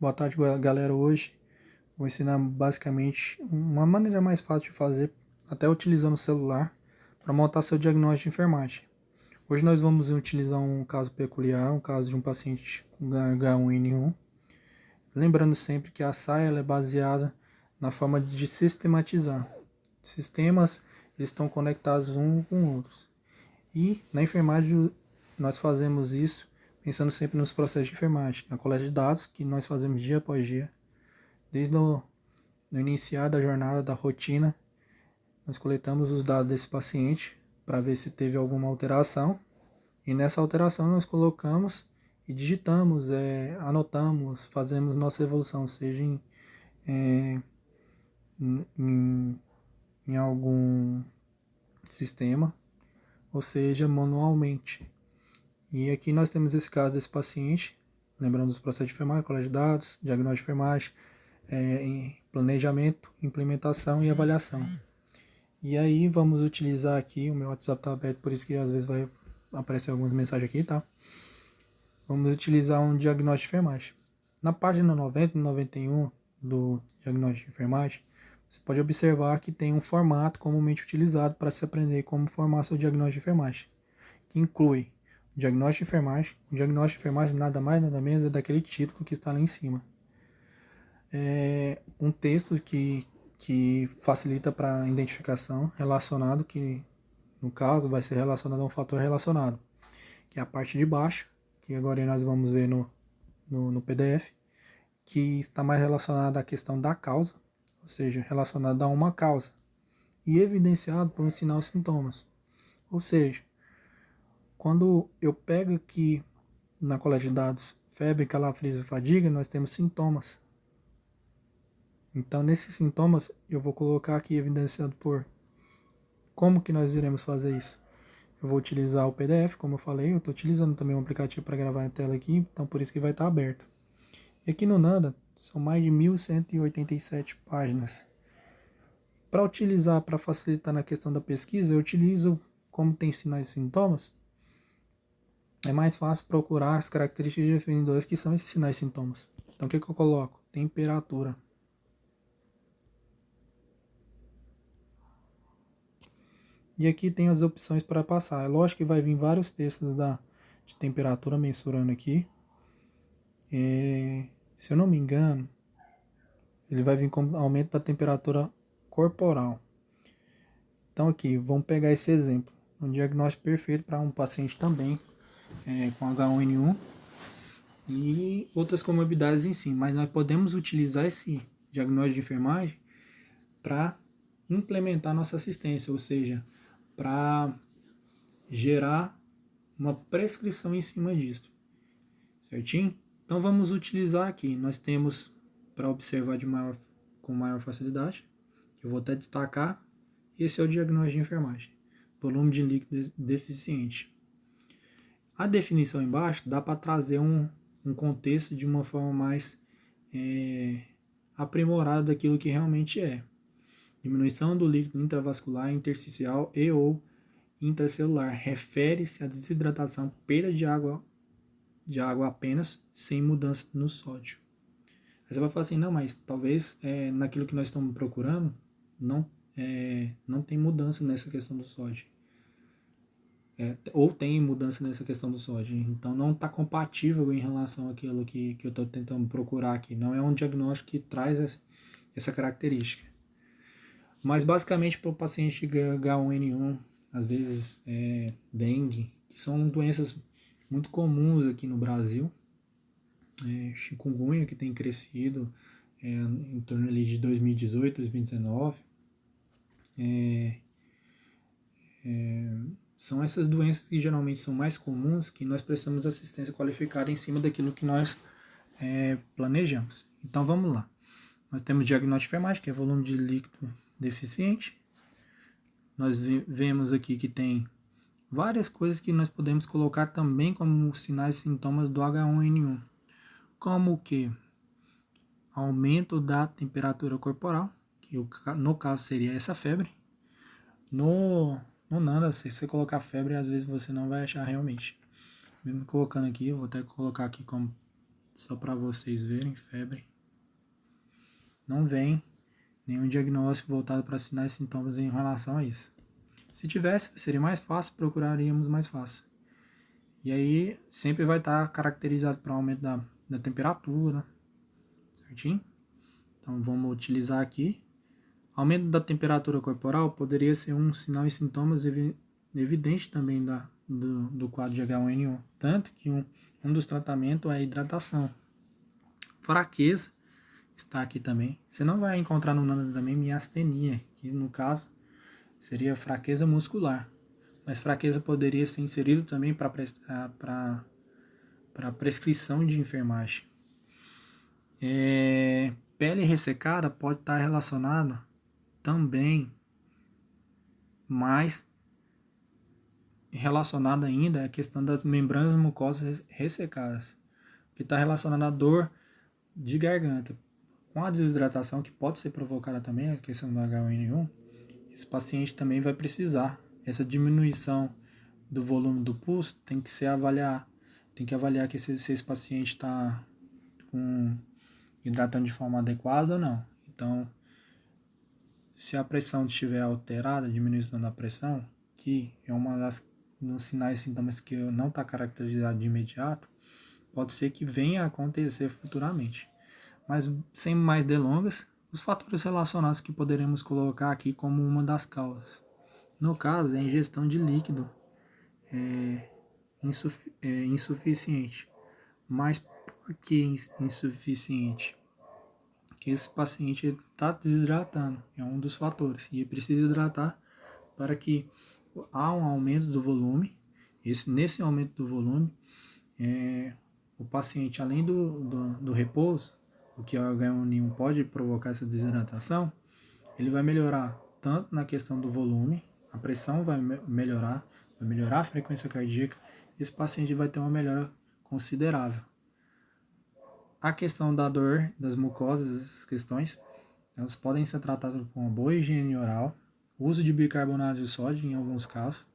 Boa tarde, galera. Hoje vou ensinar basicamente uma maneira mais fácil de fazer, até utilizando o celular, para montar seu diagnóstico de enfermagem. Hoje nós vamos utilizar um caso peculiar, um caso de um paciente com H1N1. Lembrando sempre que a SAI ela é baseada na forma de sistematizar. Sistemas eles estão conectados uns com outros. E na enfermagem nós fazemos isso pensando sempre nos processos de enfermagem, a coleta de dados que nós fazemos dia após dia, desde no iniciar da jornada, da rotina, nós coletamos os dados desse paciente para ver se teve alguma alteração, e nessa alteração nós colocamos e digitamos, anotamos, fazemos nossa evolução, seja em, em algum sistema, ou seja, manualmente. E aqui nós temos esse caso desse paciente, lembrando dos processos de enfermagem, coleta de dados, diagnóstico de enfermagem, planejamento, implementação e avaliação. E aí vamos utilizar aqui, o meu WhatsApp está aberto, por isso que às vezes vai aparecer algumas mensagens aqui, tá? Vamos utilizar um diagnóstico de enfermagem. Na página 90 e 91 do diagnóstico de enfermagem, você pode observar que tem um formato comumente utilizado para se aprender como formar seu diagnóstico de enfermagem, que inclui o diagnóstico de enfermagem. O diagnóstico de enfermagem nada mais nada menos é daquele título que está lá em cima. É um texto que facilita para a identificação relacionado, que no caso vai ser relacionado a um fator relacionado, que é a parte de baixo, que agora nós vamos ver no PDF, que está mais relacionado à questão da causa, ou seja, relacionado a uma causa, e evidenciado por um sinal e sintomas. Ou seja, quando eu pego aqui na coleta de dados febre, calafrios e fadiga, nós temos sintomas. Então, nesses sintomas, eu vou colocar aqui evidenciado por como que nós iremos fazer isso. Eu vou utilizar o PDF, como eu falei, eu estou utilizando também um aplicativo para gravar a tela aqui, então por isso que vai estar aberto. E aqui no Nanda, são mais de 1.187 páginas. Para utilizar, para facilitar na questão da pesquisa, eu utilizo, como tem sinais e sintomas, é mais fácil procurar as características definidoras que são esses sinais e sintomas. Então o que eu coloco? Temperatura. E aqui tem as opções para passar. É lógico que vai vir vários textos de temperatura mensurando aqui. Se eu não me engano, ele vai vir com aumento da temperatura corporal. Então aqui, vamos pegar esse exemplo. Um diagnóstico perfeito para um paciente também com H1N1 e outras comorbidades em si. Mas nós podemos utilizar esse diagnóstico de enfermagem para implementar nossa assistência, ou seja, para gerar uma prescrição em cima disso, certinho? Então vamos utilizar aqui, nós temos para observar com maior facilidade, eu vou até destacar, esse é o diagnóstico de enfermagem, volume de líquido deficiente. A definição embaixo dá para trazer um contexto de uma forma mais aprimorada daquilo que realmente é. Diminuição do líquido intravascular, intersticial e ou intracelular. Refere-se à desidratação, perda de água apenas, sem mudança no sódio. Aí você vai falar assim, não, mas talvez naquilo que nós estamos procurando, não tem mudança nessa questão do sódio. Ou tem mudança nessa questão do sódio. Então não está compatível em relação àquilo que eu estou tentando procurar aqui. Não é um diagnóstico que traz essa característica. Mas basicamente para o paciente H1N1, às vezes dengue, que são doenças muito comuns aqui no Brasil, chikungunya, que tem crescido em torno ali de 2018, 2019, são essas doenças que geralmente são mais comuns, que nós precisamos de assistência qualificada em cima daquilo que nós planejamos. Então vamos lá. Nós temos diagnóstico de enfermagem, que é volume de líquido deficiente. Nós vemos aqui que tem várias coisas que nós podemos colocar também como sinais e sintomas do H1N1. Como que aumento da temperatura corporal, que no caso seria essa febre. No Nanda, se você colocar febre, às vezes você não vai achar realmente. Mesmo colocando aqui, eu vou até colocar aqui como só para vocês verem, febre. Não vem nenhum diagnóstico voltado para sinais e sintomas em relação a isso. Se tivesse, seria mais fácil, procuraríamos mais fácil. E aí, sempre vai estar caracterizado para aumento da temperatura, certinho? Então, vamos utilizar aqui. Aumento da temperatura corporal poderia ser um sinal e sintomas evidente também do quadro de H1N1. Tanto que um dos tratamentos é a hidratação. Fraqueza está aqui também. Você não vai encontrar no nano também miastenia, que no caso seria fraqueza muscular. Mas fraqueza poderia ser inserido também para prescrição de enfermagem. Pele ressecada pode estar relacionado também, mais relacionada ainda à questão das membranas mucosas ressecadas, que está relacionada à dor de garganta. Com a desidratação, que pode ser provocada também, a questão do H1N1, esse paciente também vai precisar. Essa diminuição do volume do pulso tem que avaliar que se esse paciente está hidratando de forma adequada ou não. Então, se a pressão estiver alterada, a diminuição da pressão, que é dos sinais e sintomas que não está caracterizado de imediato, pode ser que venha a acontecer futuramente. Mas, sem mais delongas, os fatores relacionados que poderemos colocar aqui como uma das causas. No caso, é a ingestão de líquido insuficiente. Mas por que insuficiente? Porque esse paciente está desidratando, é um dos fatores. E precisa hidratar para que há um aumento do volume. Nesse aumento do volume, o paciente, além do repouso, o que o H1N1 pode provocar essa desidratação, ele vai melhorar tanto na questão do volume, a pressão vai melhorar a frequência cardíaca, e esse paciente vai ter uma melhora considerável. A questão da dor, das mucosas, essas questões, elas podem ser tratadas com uma boa higiene oral, uso de bicarbonato de sódio em alguns casos,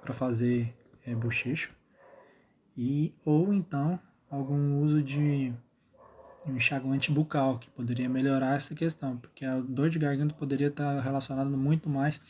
para fazer bochecho, ou então algum uso de um enxaguante bucal, que poderia melhorar essa questão, porque a dor de garganta poderia estar relacionada muito mais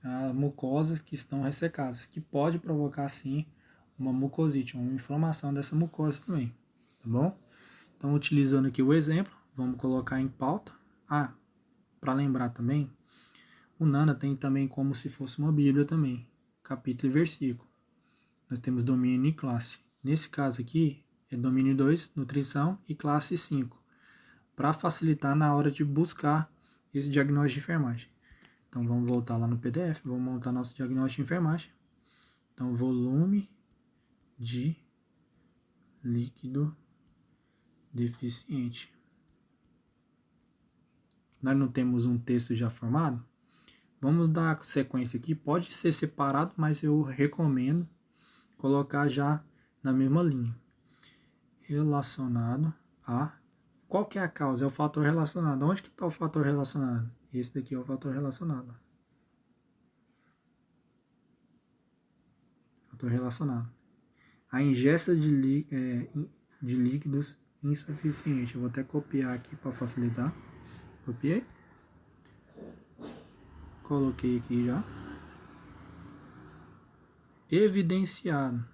a mucosas que estão ressecadas, que pode provocar sim uma mucosite, uma inflamação dessa mucosa também, tá bom? Então, utilizando aqui o exemplo, vamos colocar em pauta. Para lembrar também, o Nana tem também como se fosse uma Bíblia também, capítulo e versículo. Nós temos domínio e classe. Nesse caso aqui, é domínio 2, nutrição, e classe 5, para facilitar na hora de buscar esse diagnóstico de enfermagem. Então, vamos voltar lá no PDF, vamos montar nosso diagnóstico de enfermagem. Então, volume de líquido deficiente. Nós não temos um texto já formado? Vamos dar sequência aqui. Pode ser separado, mas eu recomendo colocar já na mesma linha. Relacionado a... Qual que é a causa? É o fator relacionado. Onde que está o fator relacionado? Esse daqui é o fator relacionado. Fator relacionado. A ingesta de líquidos insuficiente. Eu vou até copiar aqui para facilitar. Copiei. Coloquei aqui já. Evidenciado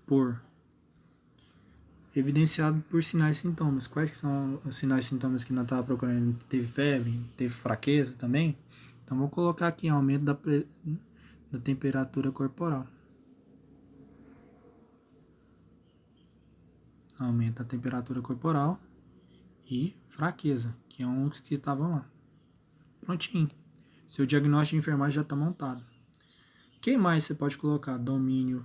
por sinais e sintomas. Quais que são os sinais e sintomas que nós estávamos procurando? Teve febre, teve fraqueza também? Então vou colocar aqui aumento da temperatura corporal. Aumenta a temperatura corporal e fraqueza, que é um que estavam lá. Prontinho. Seu diagnóstico de enfermagem já está montado. O que mais você pode colocar? Domínio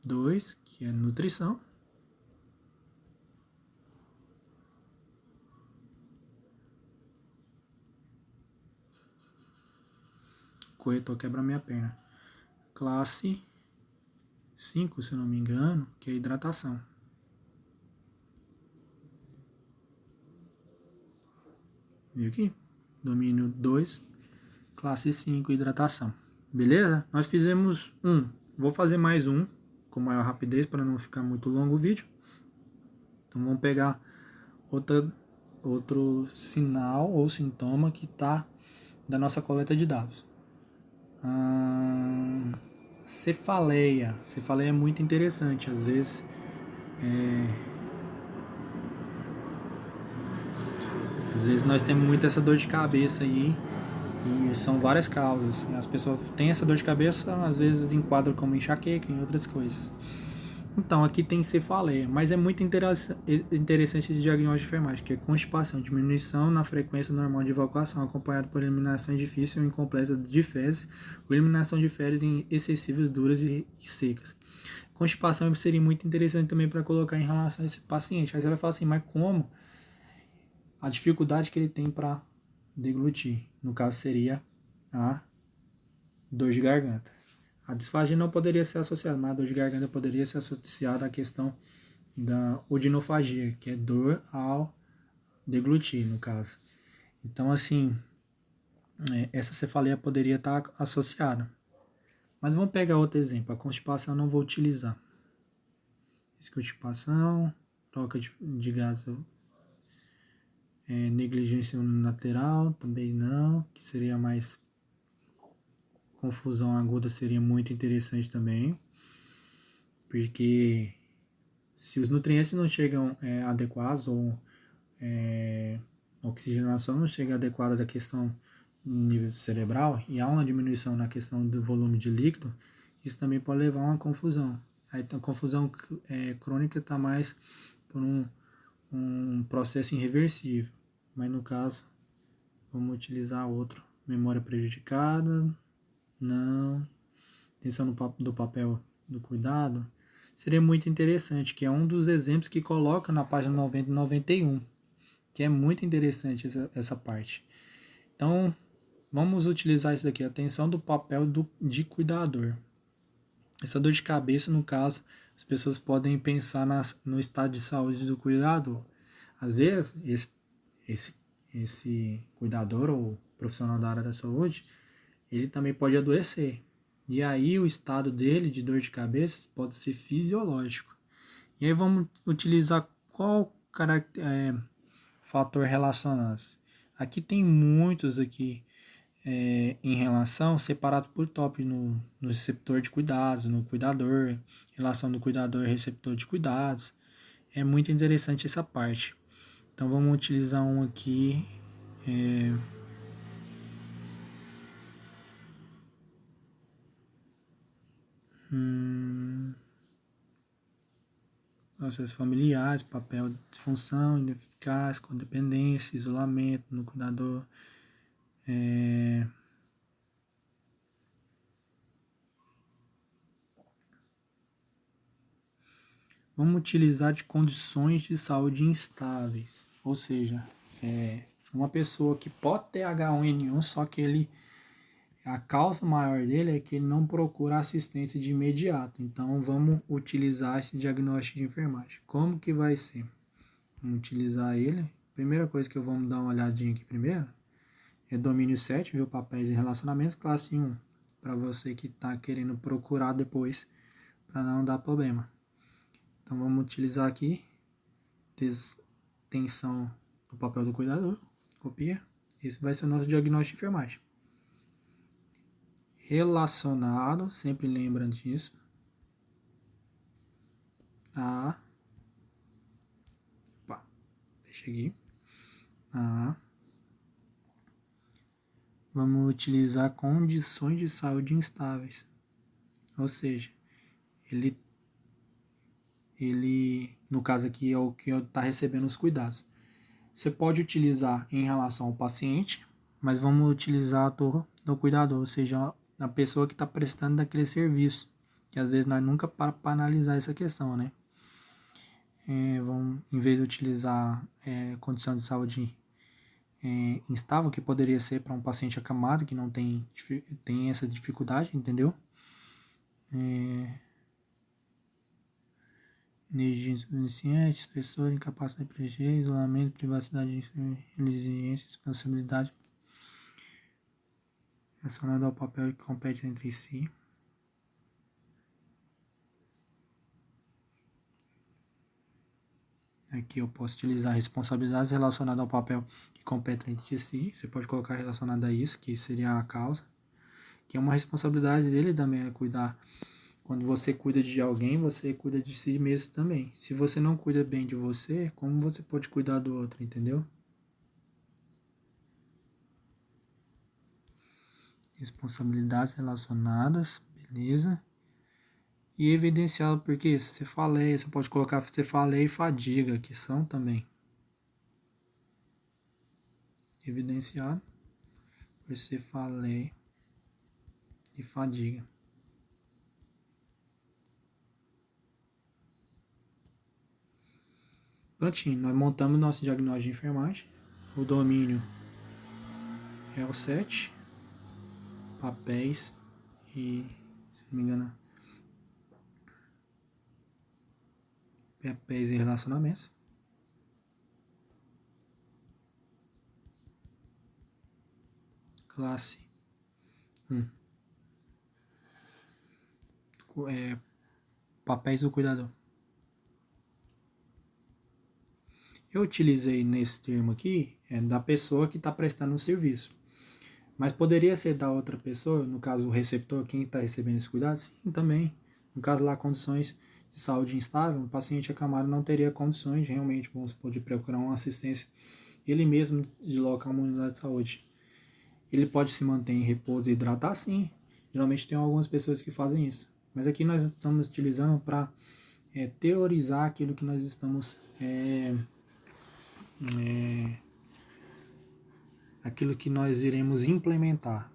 2, que é nutrição. Corretor quebra minha perna. Classe 5, se não me engano, que é hidratação. Viu aqui? Domínio 2, classe 5, hidratação. Beleza? Nós fizemos um. Vou fazer mais um, com maior rapidez, para não ficar muito longo o vídeo. Então vamos pegar outro sinal ou sintoma que está da nossa coleta de dados. Cefaleia. Cefaleia é muito interessante. Às vezes nós temos muito essa dor de cabeça aí, e são várias causas. As pessoas têm essa dor de cabeça, às vezes enquadram como enxaqueca e outras coisas. Então, aqui tem cefaleia, mas é muito interessante esse diagnóstico de enfermagem, que é constipação, diminuição na frequência normal de evacuação, acompanhado por eliminação difícil ou incompleta de fezes, ou eliminação de fezes excessivas, duras e secas. Constipação seria muito interessante também para colocar em relação a esse paciente. Aí você vai falar assim, mas como? A dificuldade que ele tem para deglutir, no caso seria a dor de garganta. A disfagia não poderia ser associada, mas a dor de garganta poderia ser associada à questão da odinofagia, que é dor ao deglutir, no caso. Então, assim, essa cefaleia poderia estar associada. Mas vamos pegar outro exemplo. A constipação eu não vou utilizar. Constipação, troca de gás, negligência unilateral, também não, que seria mais confusão aguda, seria muito interessante também, porque se os nutrientes não chegam adequados, ou a oxigenação não chega adequada da questão do nível cerebral, e há uma diminuição na questão do volume de líquido, isso também pode levar a uma confusão. Aí a confusão crônica está mais por um processo irreversível, mas no caso, vamos utilizar outro. Memória prejudicada, não. Atenção do papel do cuidado, seria muito interessante, que é um dos exemplos que coloca na página 90 e 91, que é muito interessante essa parte. Então, vamos utilizar isso daqui, atenção do papel de cuidador. Essa dor de cabeça, no caso, as pessoas podem pensar no estado de saúde do cuidador. Às vezes, esse cuidador ou profissional da área da saúde, ele também pode adoecer. E aí o estado dele de dor de cabeça pode ser fisiológico. E aí vamos utilizar qual fator relacionado. Aqui tem muitos aqui em relação, separado por tópico no receptor de cuidados, no cuidador, relação do cuidador e receptor de cuidados. É muito interessante essa parte. Então vamos utilizar um aqui. Processos familiares, papel de disfunção, ineficácia, codependência, isolamento no cuidador. Vamos utilizar de condições de saúde instáveis, ou seja, uma pessoa que pode ter H1N1, só que a causa maior dele é que ele não procura assistência de imediato. Então vamos utilizar esse diagnóstico de enfermagem. Como que vai ser? Vamos utilizar ele. Primeira coisa que vamos dar uma olhadinha aqui primeiro é domínio 7, viu? Papéis e relacionamentos, classe 1. Para você que está querendo procurar depois, para não dar problema. Então vamos utilizar aqui tensão do papel do cuidador. Copia. Esse vai ser o nosso diagnóstico de enfermagem. Relacionado, sempre lembra disso. Deixa aqui. Vamos utilizar condições de saúde instáveis. Ou seja, ele no caso aqui é o que está recebendo os cuidados. Você pode utilizar em relação ao paciente, mas vamos utilizar a torre do cuidador, ou seja, a pessoa que está prestando daquele serviço, que às vezes nós nunca para analisar essa questão, né? Vamos, em vez de utilizar condição de saúde instável, que poderia ser para um paciente acamado, que não tem essa dificuldade, entendeu? Energia insuficiente, estressor, incapacidade de proteger, isolamento, privacidade, resiliência, responsabilidade relacionada ao papel que compete entre si. Aqui eu posso utilizar responsabilidades relacionadas ao papel que compete entre si. Você pode colocar relacionado a isso, que seria a causa. Que é uma responsabilidade dele também, é cuidar. Quando você cuida de alguém, você cuida de si mesmo também. Se você não cuida bem de você, como você pode cuidar do outro, entendeu? Responsabilidades relacionadas, beleza? E evidenciado, porque você falei, você pode colocar você falei e fadiga, que são também. Evidenciado, você falei e fadiga. Prontinho, nós montamos nosso diagnóstico de enfermagem. O domínio é o 7, papéis e, se não me engano, papéis e relacionamentos. Classe 1. Papéis do cuidador. Eu utilizei nesse termo aqui da pessoa que está prestando o serviço. Mas poderia ser da outra pessoa, no caso o receptor, quem está recebendo esse cuidado? Sim, também. No caso lá, condições de saúde instável, o paciente acamado não teria condições realmente, vamos supor, de procurar uma assistência. Ele mesmo desloca uma unidade de saúde. Ele pode se manter em repouso e hidratar, sim. Geralmente tem algumas pessoas que fazem isso. Mas aqui nós estamos utilizando para teorizar aquilo que nós estamos... aquilo que nós iremos implementar.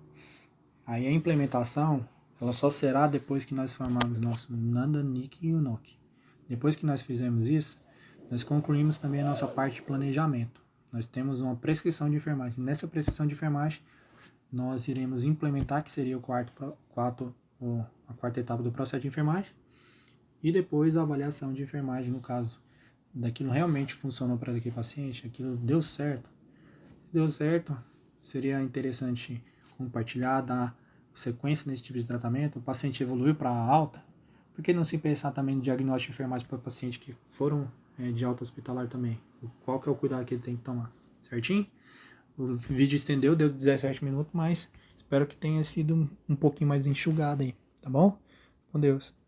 Aí a implementação, ela só será depois que nós formarmos nosso Nanda, Nick e Unok. Depois que nós fizermos isso, nós concluímos também a nossa parte de planejamento. Nós temos uma prescrição de enfermagem. Nessa prescrição de enfermagem, nós iremos implementar, que seria a quarta etapa do processo de enfermagem, e depois a avaliação de enfermagem, no caso daquilo realmente funcionou para aquele paciente, aquilo deu certo. Deu certo, seria interessante compartilhar, dar sequência nesse tipo de tratamento. O paciente evoluiu para alta, por que não se pensar também no diagnóstico de enfermagem para pacientes que foram de alta hospitalar também? Qual que é o cuidado que ele tem que tomar, certinho? O vídeo estendeu, deu 17 minutos, mas espero que tenha sido um pouquinho mais enxugado aí, tá bom? Com Deus.